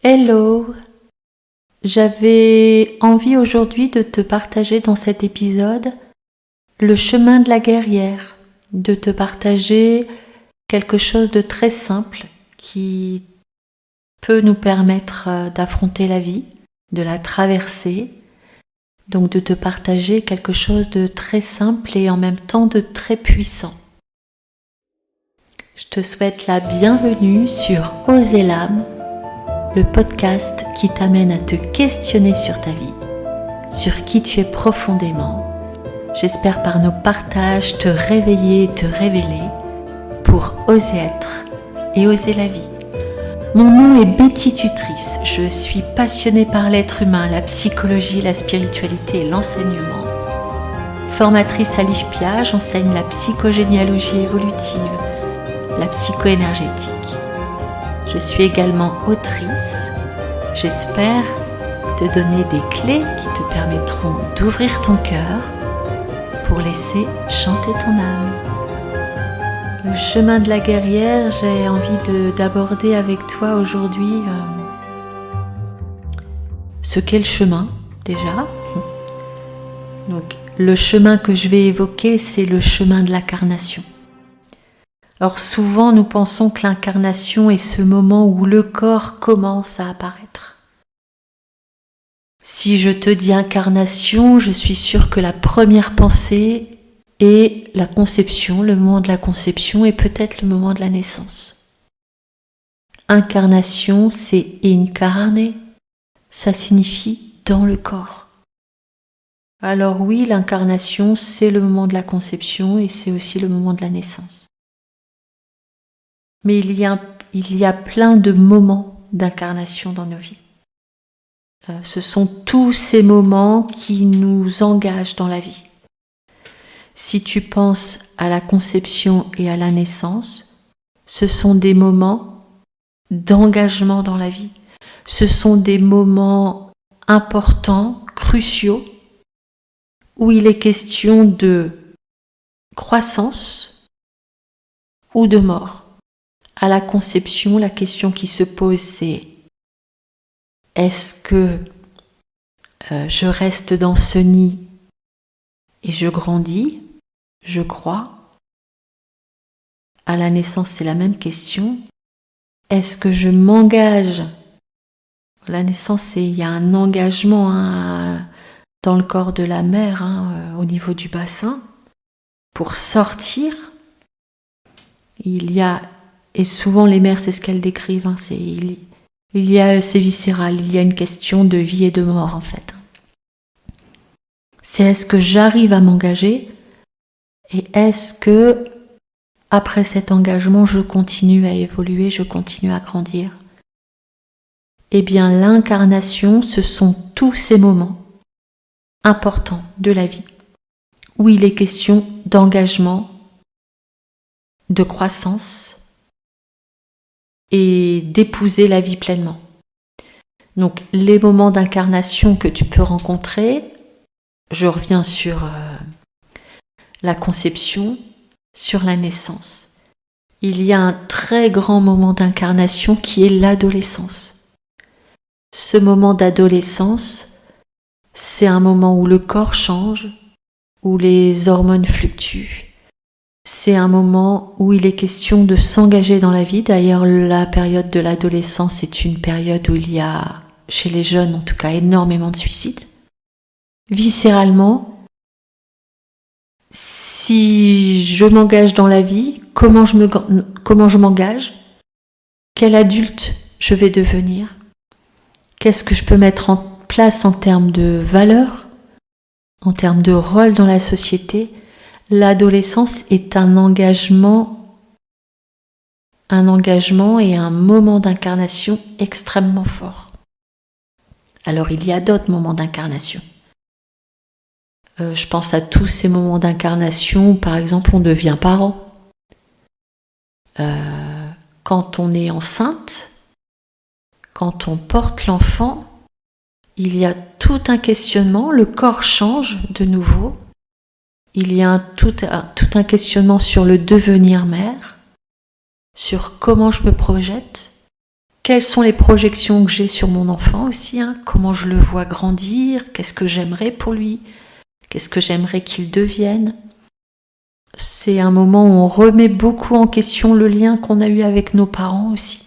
Hello! J'avais envie aujourd'hui de te partager dans cet épisode le chemin de la guerrière, de te partager quelque chose de très simple qui peut nous permettre d'affronter la vie, de la traverser, donc de te partager quelque chose de très simple et en même temps de très puissant. Je te souhaite la bienvenue sur Oser l'âme, le podcast qui t'amène à te questionner sur ta vie, sur qui tu es profondément. J'espère par nos partages te réveiller et te révéler pour oser être et oser la vie. Mon nom est Betty Tutrice, je suis passionnée par l'être humain, la psychologie, la spiritualité et l'enseignement. Formatrice à l'IFPIA, j'enseigne la psychogénéalogie évolutive, la psycho-énergétique. Je suis également autrice. J'espère te donner des clés qui te permettront d'ouvrir ton cœur pour laisser chanter ton âme. Le chemin de la guerrière, j'ai envie d'aborder avec toi aujourd'hui ce qu'est le chemin déjà. Donc, le chemin que je vais évoquer, c'est le chemin de l'incarnation. Alors souvent, nous pensons que l'incarnation est ce moment où le corps commence à apparaître. Si je te dis incarnation, je suis sûre que la première pensée est la conception, le moment de la conception et peut-être le moment de la naissance. Incarnation, c'est incarne, ça signifie dans le corps. Alors oui, l'incarnation, c'est le moment de la conception et c'est aussi le moment de la naissance. Mais il y a plein de moments d'incarnation dans nos vies. Ce sont tous ces moments qui nous engagent dans la vie. Si tu penses à la conception et à la naissance, ce sont des moments d'engagement dans la vie. Ce sont des moments importants, cruciaux, où il est question de croissance ou de mort. À la conception, la question qui se pose, c'est est-ce que je reste dans ce nid et je grandis, je crois? À la naissance, c'est la même question. Est-ce que je m'engage? À la naissance, il y a un engagement dans le corps de la mère, au niveau du bassin, pour sortir. Et souvent les mères, c'est ce qu'elles décrivent, c'est viscéral, il y a une question de vie et de mort en fait. C'est est-ce que j'arrive à m'engager et est-ce que après cet engagement, je continue à évoluer, je continue à grandir? Eh bien, l'incarnation, ce sont tous ces moments importants de la vie où il est question d'engagement, de croissance, et d'épouser la vie pleinement. Donc les moments d'incarnation que tu peux rencontrer, je reviens sur la conception, sur la naissance. Il y a un très grand moment d'incarnation qui est l'adolescence. Ce moment d'adolescence, c'est un moment où le corps change, où les hormones fluctuent. C'est un moment où il est question de s'engager dans la vie. D'ailleurs, la période de l'adolescence est une période où il y a, chez les jeunes en tout cas, énormément de suicides. Viscéralement, si je m'engage dans la vie, comment je m'engage? Quel adulte je vais devenir? Qu'est-ce que je peux mettre en place en termes de valeurs, en termes de rôle dans la société? L'adolescence est un engagement et un moment d'incarnation extrêmement fort. Alors il y a d'autres moments d'incarnation. Je pense à tous ces moments d'incarnation où, par exemple, on devient parent. Quand on est enceinte, quand on porte l'enfant, il y a tout un questionnement, le corps change de nouveau. Il y a tout un questionnement sur le devenir mère, sur comment je me projette, quelles sont les projections que j'ai sur mon enfant aussi, comment je le vois grandir, qu'est-ce que j'aimerais pour lui, qu'est-ce que j'aimerais qu'il devienne. C'est un moment où on remet beaucoup en question le lien qu'on a eu avec nos parents aussi.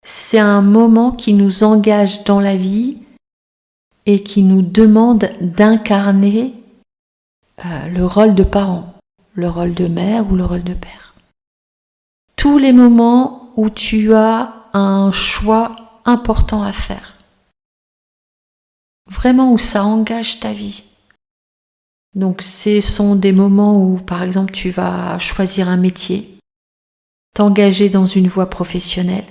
C'est un moment qui nous engage dans la vie et qui nous demande d'incarner le rôle de parent, le rôle de mère ou le rôle de père. Tous les moments où tu as un choix important à faire, vraiment où ça engage ta vie. Donc ce sont des moments où, par exemple, tu vas choisir un métier, t'engager dans une voie professionnelle,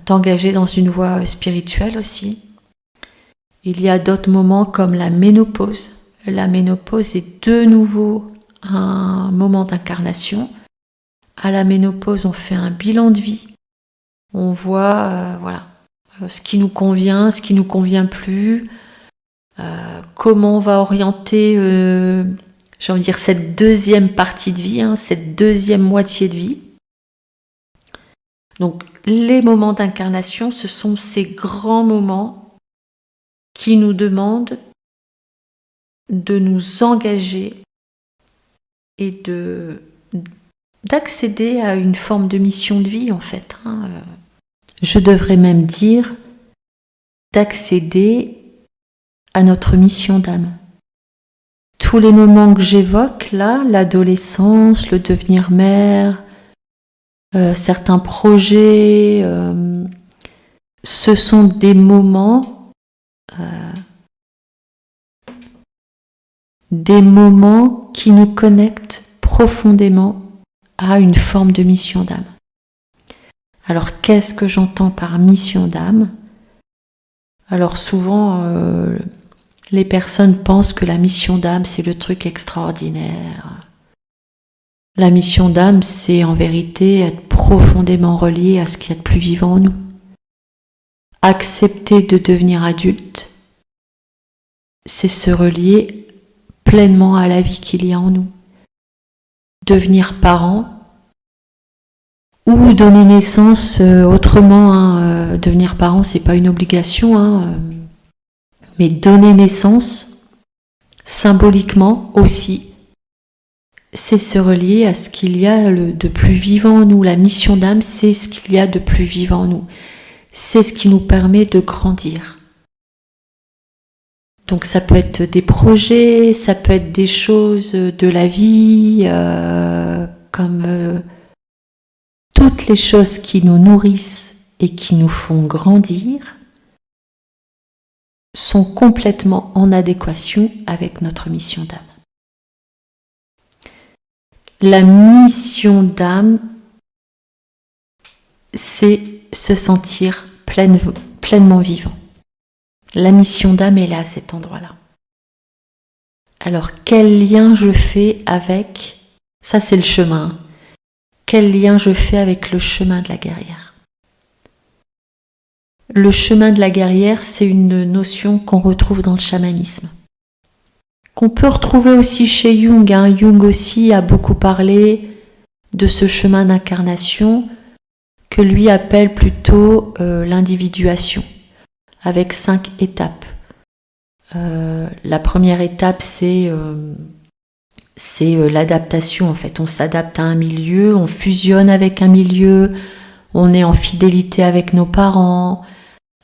t'engager dans une voie spirituelle aussi. Il y a d'autres moments comme la ménopause. La ménopause est de nouveau un moment d'incarnation. À la ménopause, on fait un bilan de vie. On voit ce qui nous convient, ce qui nous convient plus, comment on va orienter j'ai envie de dire cette deuxième partie de vie, cette deuxième moitié de vie. Donc les moments d'incarnation, ce sont ces grands moments qui nous demandent de nous engager et d'accéder à une forme de mission de vie en fait. Je devrais même dire d'accéder à notre mission d'âme. Tous les moments que j'évoque là, l'adolescence, le devenir mère, certains projets, ce sont des moments qui nous connectent profondément à une forme de mission d'âme. Alors qu'est-ce que j'entends par mission d'âme ? Alors souvent, les personnes pensent que la mission d'âme, c'est le truc extraordinaire. La mission d'âme, c'est en vérité être profondément relié à ce qu'il y a de plus vivant en nous. Accepter de devenir adulte, c'est se relier pleinement à la vie qu'il y a en nous. Devenir parent ou donner naissance autrement. Devenir parent, c'est pas une obligation, mais donner naissance, symboliquement aussi, c'est se relier à ce qu'il y a de plus vivant en nous. La mission d'âme, c'est ce qu'il y a de plus vivant en nous. C'est ce qui nous permet de grandir. Donc ça peut être des projets, ça peut être des choses de la vie, comme toutes les choses qui nous nourrissent et qui nous font grandir sont complètement en adéquation avec notre mission d'âme. La mission d'âme, c'est se sentir pleinement vivant. La mission d'âme est là à cet endroit-là. Alors quel lien je fais avec, ça c'est le chemin, quel lien je fais avec le chemin de la guerrière ? Le chemin de la guerrière, c'est une notion qu'on retrouve dans le chamanisme, qu'on peut retrouver aussi chez Jung. Jung aussi a beaucoup parlé de ce chemin d'incarnation que lui appelle plutôt l'individuation, avec 5 étapes. La première étape, c'est l'adaptation. En fait, on s'adapte à un milieu, on fusionne avec un milieu, on est en fidélité avec nos parents,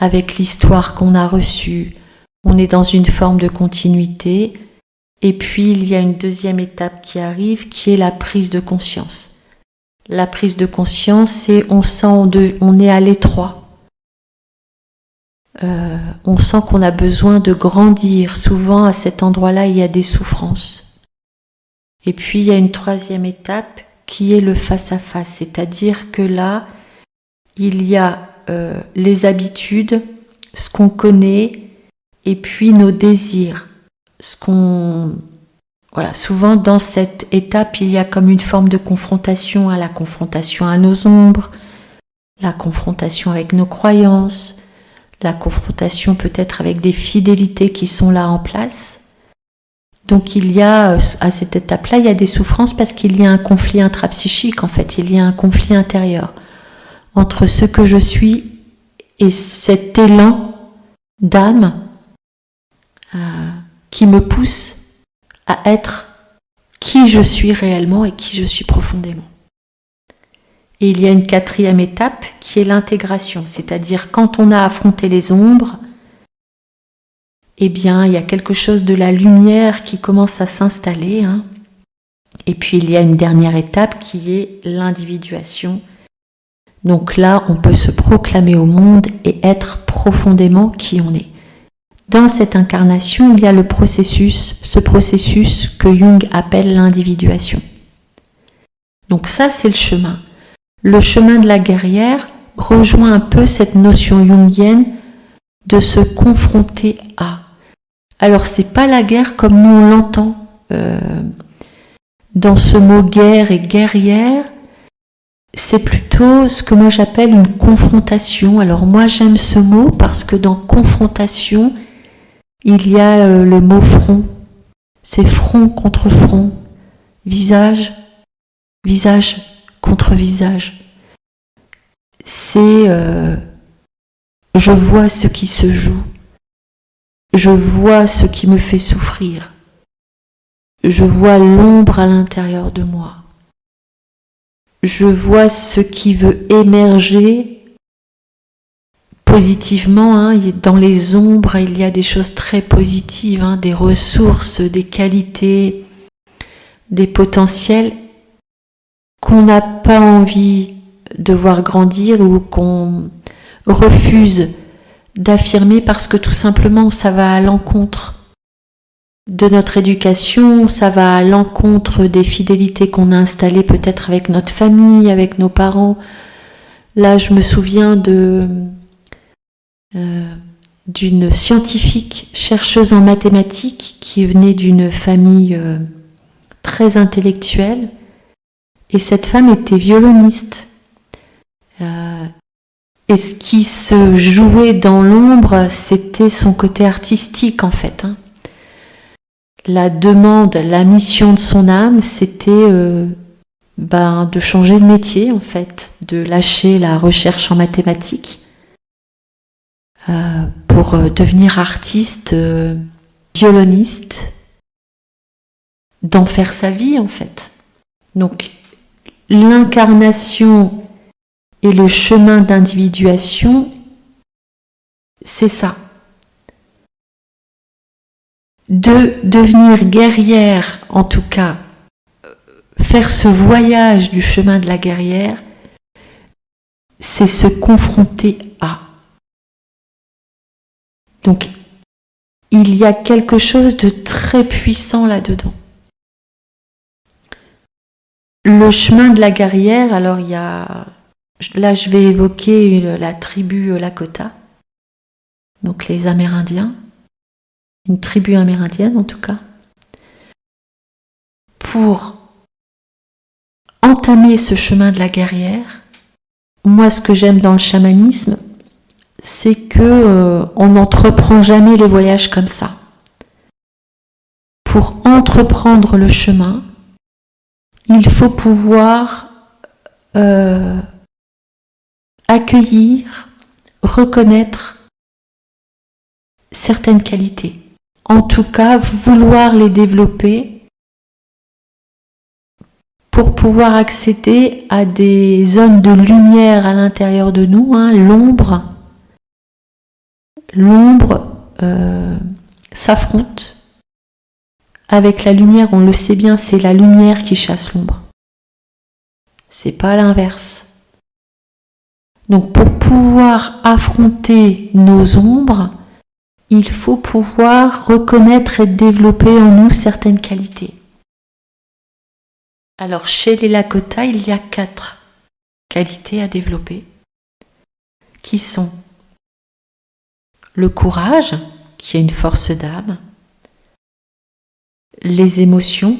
avec l'histoire qu'on a reçue, on est dans une forme de continuité. Et puis, il y a une deuxième étape qui arrive, qui est la prise de conscience. La prise de conscience, c'est on est à l'étroit. On sent qu'on a besoin de grandir. Souvent, à cet endroit-là, il y a des souffrances. Et puis, il y a une troisième étape qui est le face-à-face. C'est-à-dire que là, il y a les habitudes, ce qu'on connaît, et puis nos désirs. Souvent, dans cette étape, il y a comme une forme de confrontation, la confrontation à nos ombres, la confrontation avec nos croyances, la confrontation peut-être avec des fidélités qui sont là en place. Donc il y a, à cette étape-là, il y a des souffrances parce qu'il y a un conflit intrapsychique, en fait, il y a un conflit intérieur entre ce que je suis et cet élan d'âme qui me pousse à être qui je suis réellement et qui je suis profondément. Et il y a une quatrième étape qui est l'intégration, c'est-à-dire quand on a affronté les ombres, eh bien, il y a quelque chose de la lumière qui commence à s'installer. Et puis, il y a une dernière étape qui est l'individuation. Donc là, on peut se proclamer au monde et être profondément qui on est. Dans cette incarnation, il y a ce processus que Jung appelle l'individuation. Donc ça, c'est le chemin. Le chemin de la guerrière rejoint un peu cette notion jungienne de se confronter à. Alors, c'est pas la guerre comme nous on l'entend. Dans ce mot guerre et guerrière, c'est plutôt ce que moi j'appelle une confrontation. Alors moi j'aime ce mot parce que dans confrontation, il y a le mot front. C'est front contre front, visage contre visage. C'est je vois ce qui se joue. Je vois ce qui me fait souffrir. Je vois l'ombre à l'intérieur de moi. Je vois ce qui veut émerger positivement. Dans les ombres, il y a des choses très positives, des ressources, des qualités, des potentiels qu'on n'a pas envie de voir grandir ou qu'on refuse d'affirmer parce que tout simplement ça va à l'encontre de notre éducation, ça va à l'encontre des fidélités qu'on a installées peut-être avec notre famille, avec nos parents. Là, je me souviens d'une scientifique chercheuse en mathématiques qui venait d'une famille très intellectuelle et cette femme était violoniste. Et ce qui se jouait dans l'ombre, c'était son côté artistique en fait. La demande, la mission de son âme, c'était de changer de métier en fait, de lâcher la recherche en mathématiques pour devenir artiste, violoniste, d'en faire sa vie en fait. Donc l'incarnation et le chemin d'individuation, c'est ça. De devenir guerrière, en tout cas, faire ce voyage du chemin de la guerrière, c'est se confronter à. Donc, il y a quelque chose de très puissant là-dedans. Le chemin de la guerrière, alors il y a... Là, je vais évoquer la tribu Lakota, donc les Amérindiens, une tribu amérindienne en tout cas. Pour entamer ce chemin de la guerrière, moi, ce que j'aime dans le chamanisme, c'est que on n'entreprend jamais les voyages comme ça. Pour entreprendre le chemin, il faut pouvoir accueillir, reconnaître certaines qualités. En tout cas, vouloir les développer pour pouvoir accéder à des zones de lumière à l'intérieur de nous. L'ombre s'affronte avec la lumière. On le sait bien, c'est la lumière qui chasse l'ombre. C'est pas l'inverse. Donc pour pouvoir affronter nos ombres, il faut pouvoir reconnaître et développer en nous certaines qualités. Alors chez les Lakota, il y a 4 qualités à développer, qui sont le courage, qui est une force d'âme, les émotions,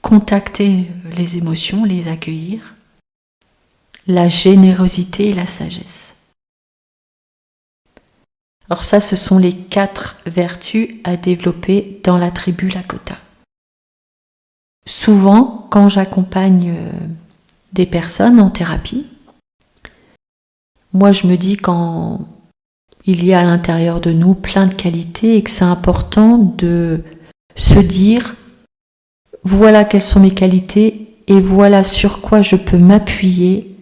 contacter les émotions, les accueillir, la générosité et la sagesse. Alors ça, ce sont les 4 vertus à développer dans la tribu Lakota. Souvent, quand j'accompagne des personnes en thérapie, moi je me dis quand il y a à l'intérieur de nous plein de qualités et que c'est important de se dire voilà quelles sont mes qualités et voilà sur quoi je peux m'appuyer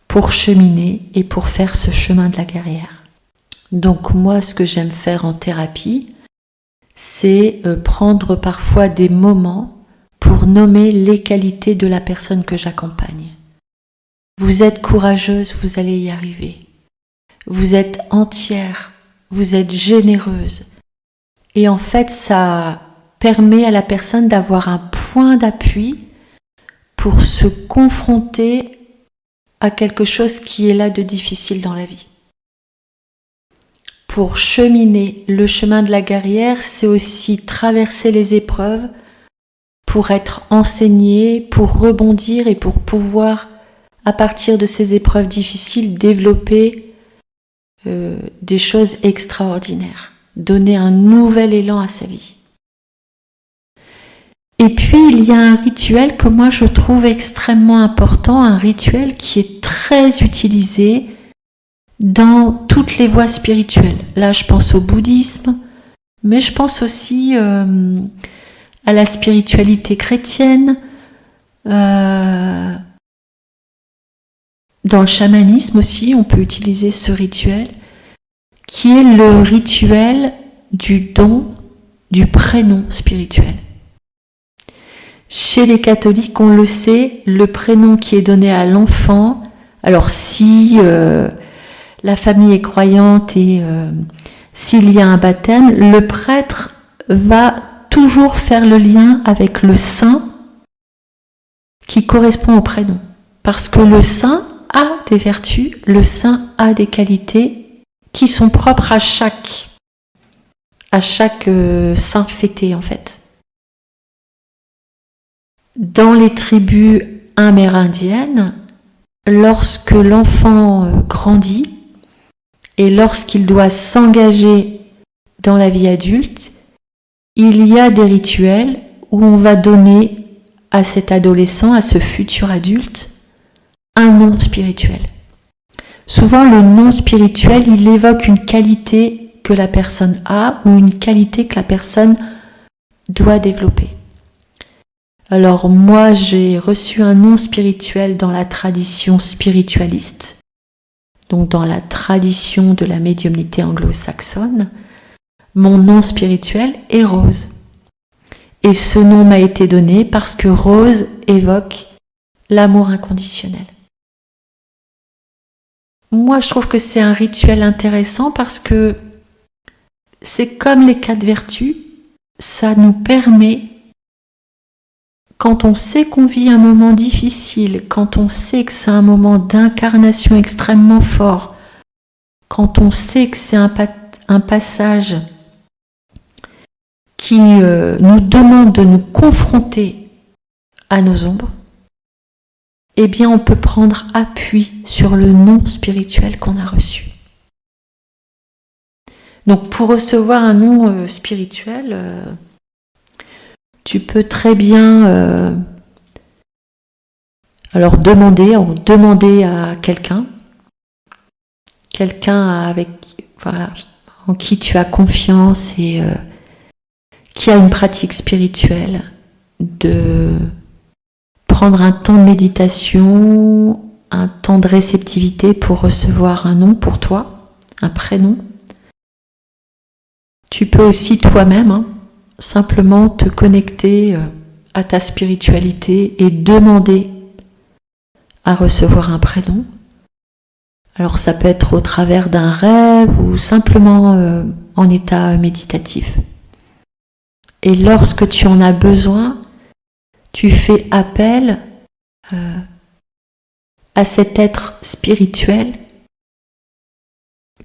pour cheminer et pour faire ce chemin de la guerrière. Donc moi, ce que j'aime faire en thérapie, c'est prendre parfois des moments pour nommer les qualités de la personne que j'accompagne. Vous êtes courageuse, vous allez y arriver. Vous êtes entière, vous êtes généreuse. Et en fait, ça permet à la personne d'avoir un point d'appui pour se confronter à quelque chose qui est là de difficile dans la vie. Pour cheminer le chemin de la guerrière, c'est aussi traverser les épreuves pour être enseigné, pour rebondir et pour pouvoir, à partir de ces épreuves difficiles, développer des choses extraordinaires, donner un nouvel élan à sa vie. Et puis, il y a un rituel que moi je trouve extrêmement important, un rituel qui est très utilisé dans toutes les voies spirituelles. Là, je pense au bouddhisme, mais je pense aussi à la spiritualité chrétienne, dans le chamanisme aussi, on peut utiliser ce rituel, qui est le rituel du don du prénom spirituel. Chez les catholiques, on le sait, le prénom qui est donné à l'enfant, alors si la famille est croyante et s'il y a un baptême, le prêtre va toujours faire le lien avec le saint qui correspond au prénom. Parce que le saint a des vertus, le saint a des qualités qui sont propres à chaque saint fêté en fait. Dans les tribus amérindiennes, lorsque l'enfant grandit et lorsqu'il doit s'engager dans la vie adulte, il y a des rituels où on va donner à cet adolescent, à ce futur adulte, un nom spirituel. Souvent, le nom spirituel, il évoque une qualité que la personne a ou une qualité que la personne doit développer. Alors moi, j'ai reçu un nom spirituel dans la tradition spiritualiste, donc dans la tradition de la médiumnité anglo-saxonne. Mon nom spirituel est Rose. Et ce nom m'a été donné parce que Rose évoque l'amour inconditionnel. Moi, je trouve que c'est un rituel intéressant parce que c'est comme les 4 vertus, ça nous permet, quand on sait qu'on vit un moment difficile, quand on sait que c'est un moment d'incarnation extrêmement fort, quand on sait que c'est un passage qui nous demande de nous confronter à nos ombres, eh bien on peut prendre appui sur le nom spirituel qu'on a reçu. Donc pour recevoir un nom spirituel, tu peux très bien demander à quelqu'un en qui tu as confiance et qui a une pratique spirituelle, de prendre un temps de méditation, un temps de réceptivité pour recevoir un nom pour toi, un prénom. Tu peux aussi toi-même simplement te connecter à ta spiritualité et demander à recevoir un prénom. Alors ça peut être au travers d'un rêve ou simplement en état méditatif. Et lorsque tu en as besoin, tu fais appel à cet être spirituel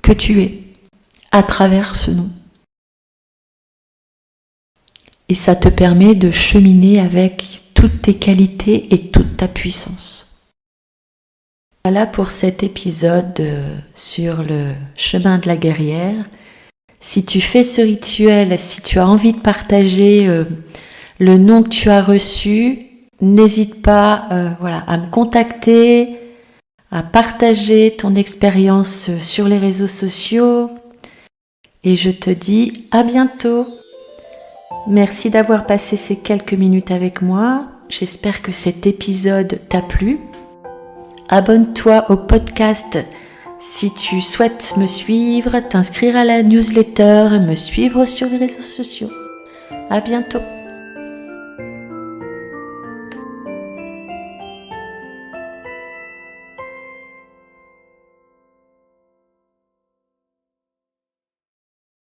que tu es à travers ce nom. Et ça te permet de cheminer avec toutes tes qualités et toute ta puissance. Voilà pour cet épisode sur le chemin de la guerrière. Si tu fais ce rituel, si tu as envie de partager le nom que tu as reçu, n'hésite pas à me contacter, à partager ton expérience sur les réseaux sociaux. Et je te dis à bientôt. Merci d'avoir passé ces quelques minutes avec moi. J'espère que cet épisode t'a plu. Abonne-toi au podcast si tu souhaites me suivre, t'inscrire à la newsletter et me suivre sur les réseaux sociaux. À bientôt.